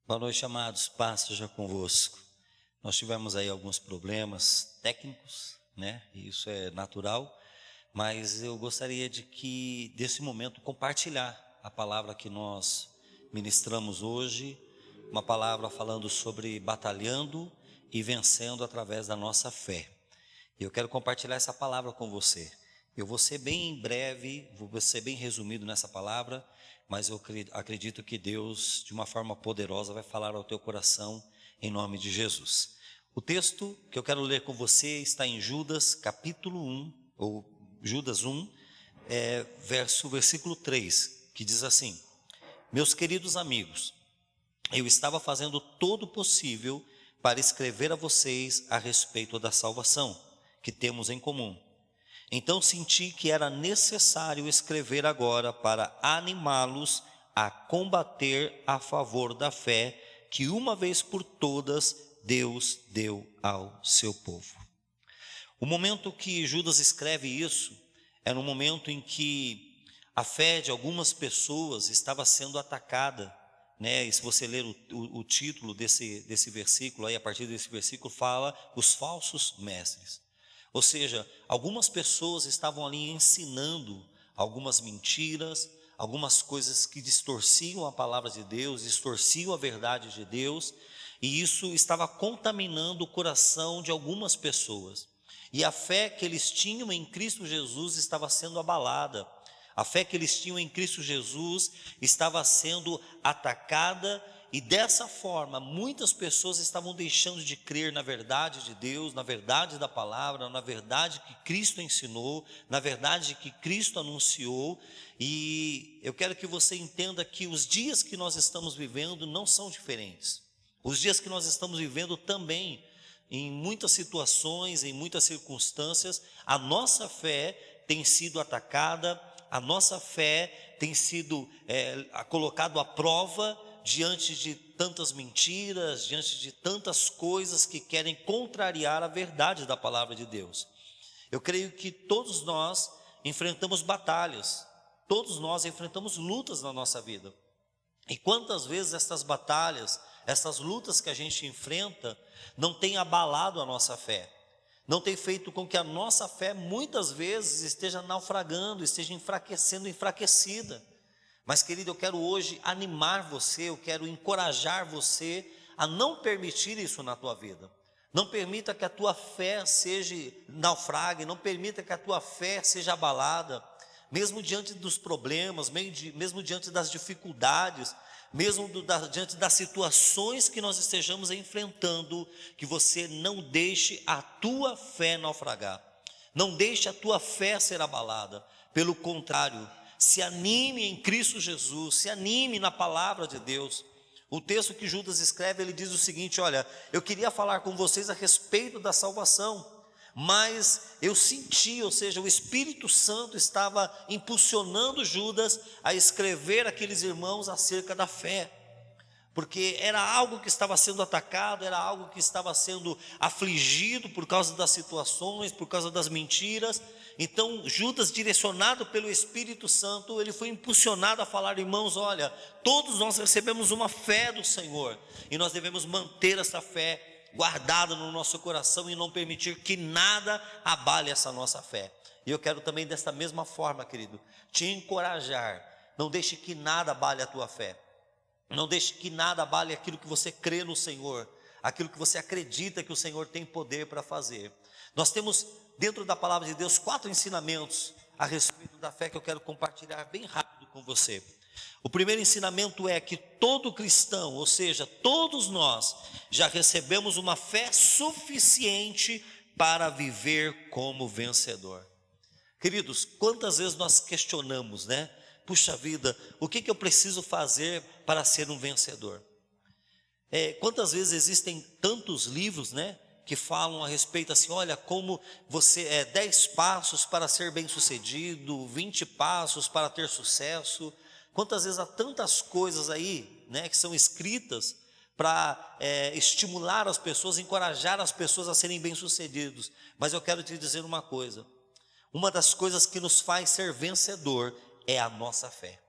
Boa noite, amados, paz seja convosco. Nós tivemos aí alguns problemas técnicos, né? E isso é natural, mas eu gostaria desse momento, compartilhar a palavra que nós ministramos hoje, uma palavra falando sobre batalhando e vencendo através da nossa fé. Eu quero compartilhar essa palavra com você. Eu vou ser bem breve, vou ser bem resumido nessa palavra, mas eu acredito que Deus, de uma forma poderosa, vai falar ao teu coração, em nome de Jesus. O texto que eu quero ler com você está em Judas, capítulo 1, ou Judas 1, versículo 3, que diz assim: Meus queridos amigos, eu estava fazendo todo o possível para escrever a vocês a respeito da salvação que temos em comum. Então senti que era necessário escrever agora para animá-los a combater a favor da fé que uma vez por todas Deus deu ao seu povo. O momento que Judas escreve isso é no momento em que a fé de algumas pessoas estava sendo atacada, né? E se você ler o título desse versículo, aí, a partir desse versículo fala os falsos mestres. Ou seja, algumas pessoas estavam ali ensinando algumas mentiras, algumas coisas que distorciam a palavra de Deus, distorciam a verdade de Deus, e isso estava contaminando o coração de algumas pessoas. E a fé que eles tinham em Cristo Jesus estava sendo abalada. A fé que eles tinham em Cristo Jesus estava sendo atacada, e dessa forma muitas pessoas estavam deixando de crer na verdade de Deus, na verdade da palavra, na verdade que Cristo ensinou, na verdade que Cristo anunciou. E eu quero que você entenda que os dias que nós estamos vivendo não são diferentes. Os dias que nós estamos vivendo também, em muitas situações, em muitas circunstâncias, a nossa fé tem sido atacada, a nossa fé tem sido colocado à prova diante de tantas mentiras, diante de tantas coisas que querem contrariar a verdade da palavra de Deus. Eu creio que todos nós enfrentamos batalhas, todos nós enfrentamos lutas na nossa vida. E quantas vezes essas batalhas, essas lutas que a gente enfrenta, não têm abalado a nossa fé, não tem feito com que a nossa fé muitas vezes esteja naufragando, esteja enfraquecida. Mas, querido, eu quero hoje animar você, eu quero encorajar você a não permitir isso na tua vida. Não permita que a tua fé seja naufrague, não permita que a tua fé seja abalada, mesmo diante dos problemas, mesmo diante das dificuldades, diante das situações que nós estejamos enfrentando, que você não deixe a tua fé naufragar, não deixe a tua fé ser abalada. Pelo contrário, se anime em Cristo Jesus, se anime na palavra de Deus. O texto que Judas escreve, ele diz o seguinte: olha, eu queria falar com vocês a respeito da salvação, mas eu senti, ou seja, o Espírito Santo estava impulsionando Judas a escrever àqueles irmãos acerca da fé, porque era algo que estava sendo atacado, era algo que estava sendo afligido por causa das situações, por causa das mentiras. Então Judas, direcionado pelo Espírito Santo, ele foi impulsionado a falar: irmãos, olha, todos nós recebemos uma fé do Senhor, e nós devemos manter essa fé guardada no nosso coração e não permitir que nada abale essa nossa fé. E eu quero também, desta mesma forma, querido, te encorajar: não deixe que nada abale a tua fé, não deixe que nada abale aquilo que você crê no Senhor, aquilo que você acredita que o Senhor tem poder para fazer. Nós temos dentro da palavra de Deus 4 ensinamentos a respeito da fé que eu quero compartilhar bem rápido com você. O primeiro ensinamento é que todo cristão, ou seja, todos nós, já recebemos uma fé suficiente para viver como vencedor. Queridos, quantas vezes nós questionamos, né? Puxa vida, o que eu preciso fazer para ser um vencedor? Quantas vezes existem tantos livros, né, que falam a respeito assim: olha, como você 10 passos para ser bem-sucedido, 20 passos para ter sucesso. Quantas vezes há tantas coisas aí, né, que são escritas para estimular as pessoas, encorajar as pessoas a serem bem-sucedidos. Mas eu quero te dizer uma coisa: uma das coisas que nos faz ser vencedor é a nossa fé.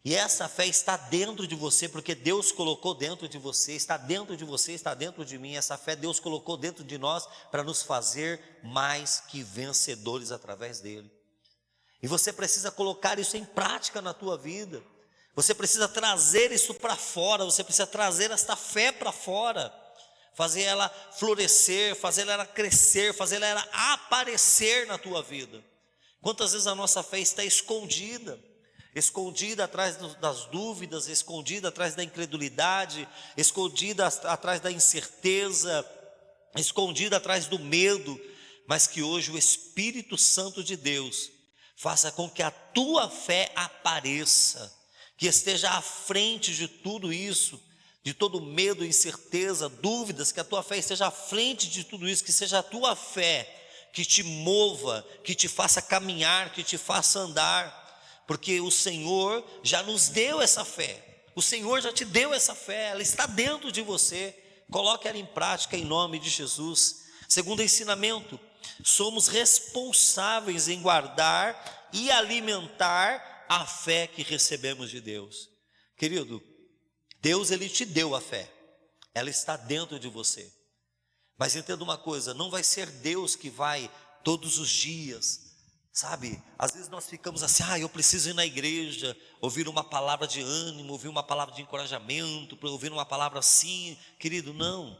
E essa fé está dentro de você, porque Deus colocou dentro de você, está dentro de você, está dentro de mim. Essa fé Deus colocou dentro de nós para nos fazer mais que vencedores através dele. E você precisa colocar isso em prática na tua vida. Você precisa trazer isso para fora, você precisa trazer esta fé para fora, fazer ela florescer, fazer ela crescer, fazer ela aparecer na tua vida. Quantas vezes a nossa fé está escondida atrás das dúvidas, escondida atrás da incredulidade, escondida atrás da incerteza, escondida atrás do medo, mas que hoje o Espírito Santo de Deus faça com que a tua fé apareça, que esteja à frente de tudo isso, de todo medo, incerteza, dúvidas, que a tua fé esteja à frente de tudo isso, que seja a tua fé que te mova, que te faça caminhar, que te faça andar, porque o Senhor já nos deu essa fé, o Senhor já te deu essa fé, ela está dentro de você. Coloque ela em prática em nome de Jesus. Segundo ensinamento: somos responsáveis em guardar e alimentar a fé que recebemos de Deus. Querido, Deus, ele te deu a fé, ela está dentro de você. Mas entenda uma coisa: não vai ser Deus que vai todos os dias, sabe? Às vezes nós ficamos assim: eu preciso ir na igreja, ouvir uma palavra de ânimo, ouvir uma palavra de encorajamento, ouvir uma palavra assim. Querido, não.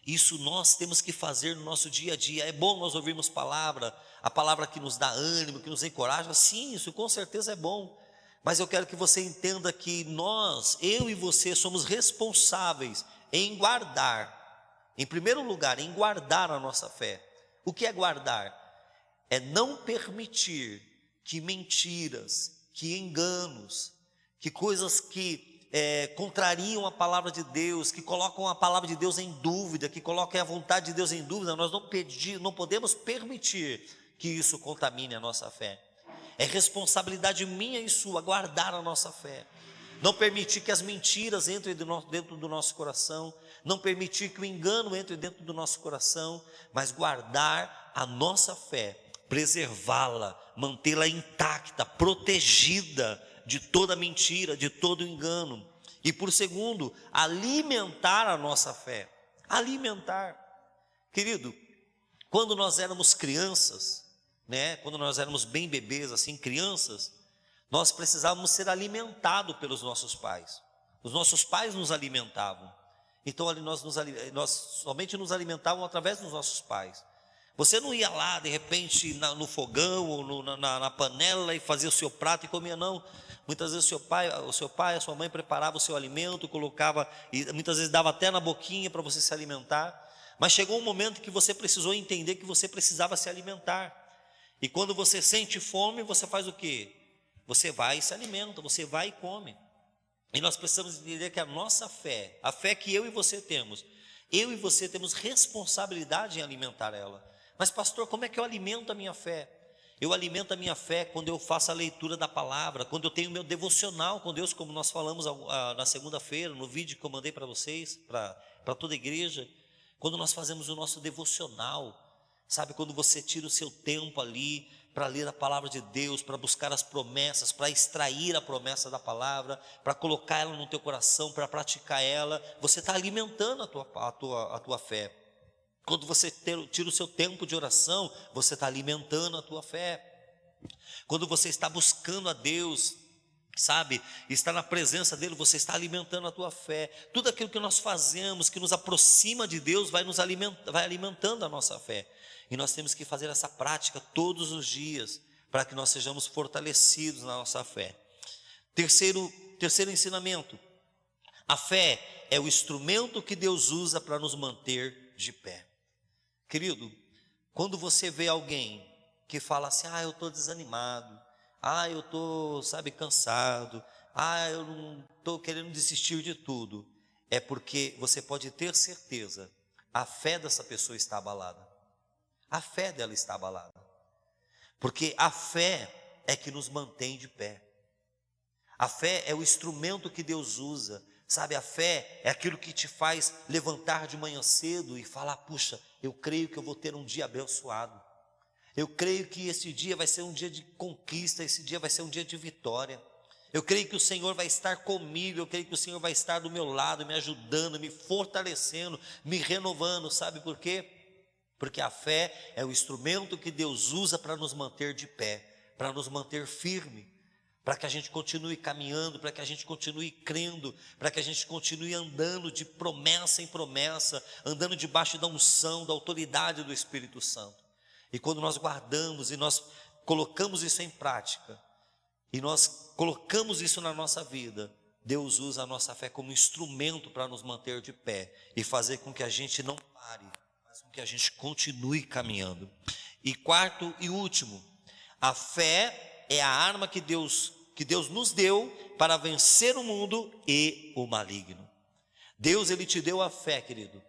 Isso nós temos que fazer no nosso dia a dia. É bom nós ouvirmos a palavra que nos dá ânimo, que nos encoraja. Sim, isso com certeza é bom. Mas eu quero que você entenda que nós, eu e você, somos responsáveis em guardar, em primeiro lugar, em guardar a nossa fé. O que é guardar? É não permitir que mentiras, que enganos, que coisas que contrariam a palavra de Deus, que colocam a palavra de Deus em dúvida, que colocam a vontade de Deus em dúvida, nós não podemos permitir que isso contamine a nossa fé. É responsabilidade minha e sua guardar a nossa fé, não permitir que as mentiras entrem dentro do nosso coração, não permitir que o engano entre dentro do nosso coração, mas guardar a nossa fé, preservá-la, mantê-la intacta, protegida de toda mentira, de todo engano. E por segundo, alimentar a nossa fé. Alimentar. Querido, Quando nós éramos crianças, né? Quando nós éramos bem bebês, assim, crianças, nós precisávamos ser alimentados pelos nossos pais. Os nossos pais nos alimentavam. Então ali nós somente nos alimentavam através dos nossos pais. Você não ia lá de repente no fogão ou na panela e fazia o seu prato e comia, não. Muitas vezes o seu pai, a sua mãe preparava o seu alimento, colocava, e muitas vezes dava até na boquinha para você se alimentar. Mas chegou um momento que você precisou entender que você precisava se alimentar. E quando você sente fome, você faz o quê? Você vai e se alimenta, você vai e come. E nós precisamos entender que a nossa fé, a fé que eu e você temos responsabilidade em alimentar ela. Mas pastor, como é que eu alimento a minha fé? Eu alimento a minha fé quando eu faço a leitura da palavra, quando eu tenho o meu devocional com Deus, como nós falamos na segunda-feira, no vídeo que eu mandei para vocês, para toda a igreja. Quando nós fazemos o nosso devocional, sabe, quando você tira o seu tempo ali para ler a palavra de Deus, para buscar as promessas, para extrair a promessa da palavra, para colocar ela no teu coração, para praticar ela, você está alimentando a tua fé. Quando você tira o seu tempo de oração, você está alimentando a tua fé. Quando você está buscando a Deus, sabe, está na presença dele, você está alimentando a tua fé. Tudo aquilo que nós fazemos, que nos aproxima de Deus, vai alimentando a nossa fé. E nós temos que fazer essa prática todos os dias, para que nós sejamos fortalecidos na nossa fé. Terceiro ensinamento: a fé é o instrumento que Deus usa para nos manter de pé. Querido, quando você vê alguém que fala assim, eu estou desanimado, eu estou, cansado, eu não estou querendo desistir de tudo, é porque você pode ter certeza, a fé dessa pessoa está abalada. A fé dela está abalada. Porque a fé é que nos mantém de pé. A fé é o instrumento que Deus usa. Sabe, a fé é aquilo que te faz levantar de manhã cedo e falar, puxa, eu creio que eu vou ter um dia abençoado. Eu creio que esse dia vai ser um dia de conquista, esse dia vai ser um dia de vitória. Eu creio que o Senhor vai estar comigo, eu creio que o Senhor vai estar do meu lado, me ajudando, me fortalecendo, me renovando. Sabe por quê? Porque a fé é o instrumento que Deus usa para nos manter de pé, para nos manter firme, para que a gente continue caminhando, para que a gente continue crendo, para que a gente continue andando de promessa em promessa, andando debaixo da unção, da autoridade do Espírito Santo. E quando nós guardamos e nós colocamos isso em prática, e nós colocamos isso na nossa vida, Deus usa a nossa fé como instrumento para nos manter de pé e fazer com que a gente não pare, mas com que a gente continue caminhando. E quarto e último, a fé é a arma que Deus nos deu para vencer o mundo e o maligno. Deus, Ele te deu a fé, querido,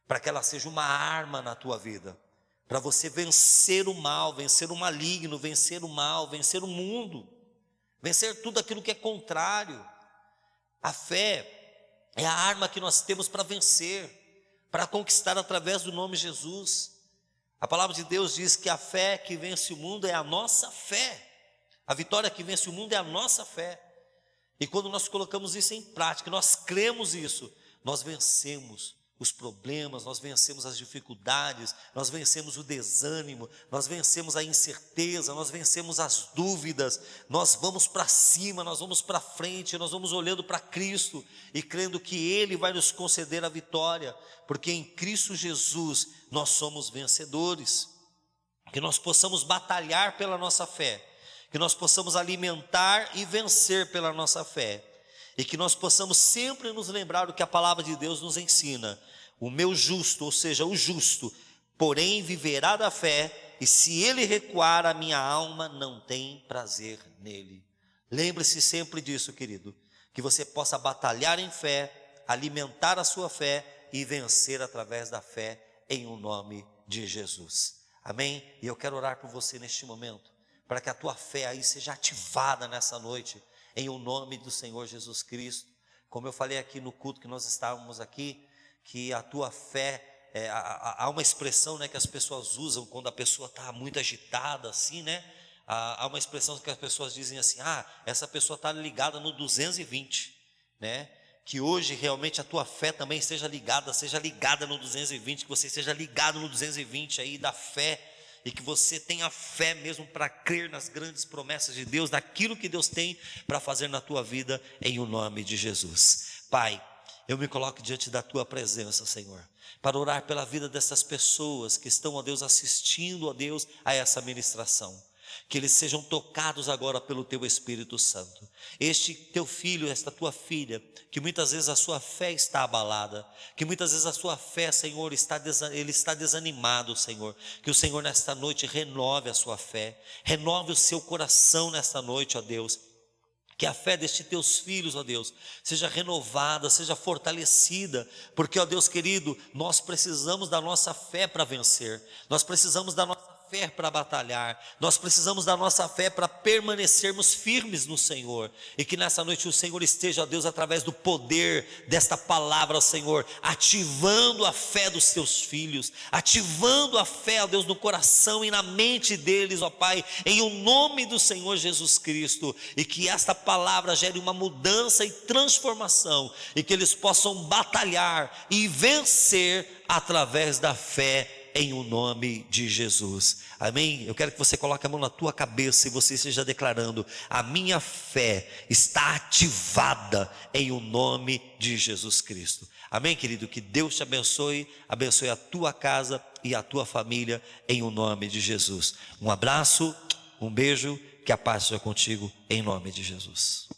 para que ela seja uma arma na tua vida, para você vencer o mal, vencer o maligno, vencer o mal, vencer o mundo, vencer tudo aquilo que é contrário. A fé é a arma que nós temos para vencer, para conquistar através do nome Jesus. A palavra de Deus diz que a fé que vence o mundo é a nossa fé. A vitória que vence o mundo é a nossa fé. E quando nós colocamos isso em prática, nós cremos isso, nós vencemos os problemas, nós vencemos as dificuldades, nós vencemos o desânimo, nós vencemos a incerteza, nós vencemos as dúvidas, nós vamos para cima, nós vamos para frente, nós vamos olhando para Cristo e crendo que Ele vai nos conceder a vitória, porque em Cristo Jesus nós somos vencedores. Que nós possamos batalhar pela nossa fé, que nós possamos alimentar e vencer pela nossa fé, e que nós possamos sempre nos lembrar do que a palavra de Deus nos ensina. O meu justo, ou seja, o justo, porém viverá da fé, e se ele recuar, a minha alma não tem prazer nele. Lembre-se sempre disso, querido, que você possa batalhar em fé, alimentar a sua fé e vencer através da fé, em o nome de Jesus. Amém? E eu quero orar por você neste momento, para que a tua fé aí seja ativada nessa noite, em o nome do Senhor Jesus Cristo. Como eu falei aqui no culto que nós estávamos aqui, que a tua fé, há uma expressão, né, que as pessoas usam quando a pessoa está muito agitada assim, né? Há uma expressão que as pessoas dizem assim, essa pessoa está ligada no 220, né? Que hoje realmente a tua fé também seja ligada no 220, que você seja ligado no 220 aí da fé, e que você tenha fé mesmo para crer nas grandes promessas de Deus, naquilo que Deus tem para fazer na tua vida, em o nome de Jesus. Pai, eu me coloco diante da tua presença, Senhor, para orar pela vida dessas pessoas que estão, ó Deus, assistindo, ó Deus, a essa ministração. Que eles sejam tocados agora pelo teu Espírito Santo. Este teu filho, esta tua filha, que muitas vezes a sua fé está abalada, que muitas vezes a sua fé, Senhor, ele está desanimado, Senhor. Que o Senhor nesta noite renove a sua fé, renove o seu coração nesta noite, ó Deus. Que a fé destes teus filhos, ó Deus, seja renovada, seja fortalecida, porque, ó Deus querido, nós precisamos da nossa fé para vencer, nós precisamos da nossa fé para batalhar, nós precisamos da nossa fé para permanecermos firmes no Senhor, e que nessa noite o Senhor esteja, ó Deus, através do poder desta palavra, ó Senhor, ativando a fé dos teus filhos, ativando a fé, ó Deus, no coração e na mente deles, ó Pai, em o nome do Senhor Jesus Cristo, e que esta palavra gere uma mudança e transformação, e que eles possam batalhar e vencer através da fé, em o nome de Jesus, amém? Eu quero que você coloque a mão na tua cabeça e você esteja declarando: a minha fé está ativada em o nome de Jesus Cristo, amém, querido? Que Deus te abençoe, abençoe a tua casa e a tua família, em o nome de Jesus. Um abraço, um beijo, que a paz seja contigo, em nome de Jesus.